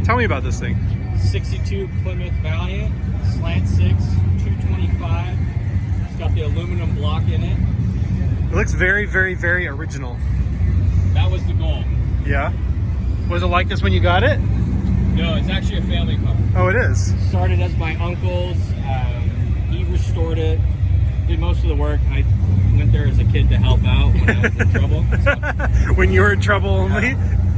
Tell me about this thing. 62 Plymouth Valiant, Slant 6, 225. It's got the aluminum block in it. It looks very, very, very original. That was the goal. Yeah? Was it like this when you got it? No, it's actually a family car. Oh, it is? Started as my uncle's. He restored it, did most of the work. I went there as a kid to help out when I was in trouble. So, When you were in trouble only?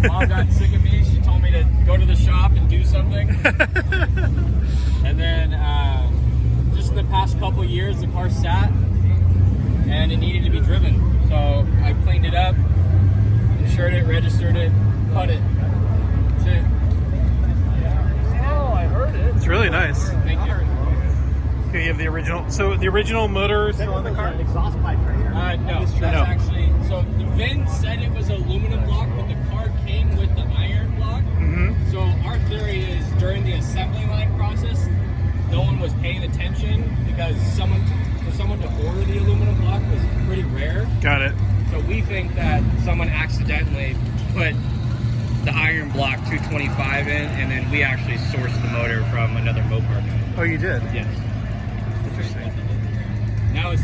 Mom got sick of me. She told me to go to the shop and do something. And then just in the past couple of years, the car sat and it needed to be driven. So I cleaned it up, insured it, registered it, cut it. That's it. Oh, I heard it. It's really nice. Thank you. Okay, you have the original. So the original motor is still on the car? Exhaust pipe right here. No, that's actually, so the VIN said it was aluminum block, but the car came with the iron block. Mm-hmm. So our theory is during the assembly line process, no one was paying attention because for someone to order the aluminum block was pretty rare. Got it. So we think that someone accidentally put the iron block 225 in, and then we actually sourced the motor from another Mopar guy. Oh, you did? Yes. Interesting. Now it's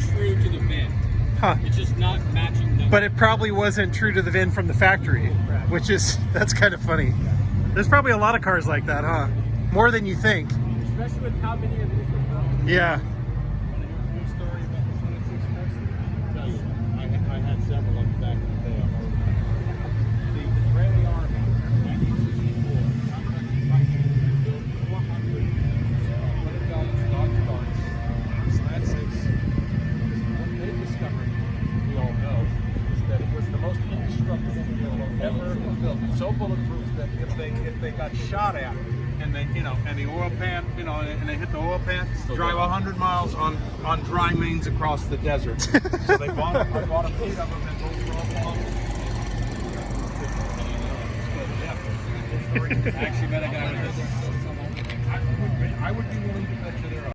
true to the VIN. Huh. It's just not matching the. But it probably wasn't true to the VIN from the factory, which is, that's kind of funny. There's probably a lot of cars like that, huh? More than you think. Especially with how many of these were built. Yeah. New story about the Slant 6 person? Tell you, I had several of them back in the day. The Israeli Army, 1964, built 400 Dodge carts. Slant 6, what they discovered, we all know, is that it was the most indestructible vehicle ever built. So bulletproof that if they got shot at, and they, and the oil pan, and they hit the oil pan, drive 100 miles on dry mains across the desert. So I bought a feed of them and those were all Actually met a guy with this. I would be willing to bet you there are.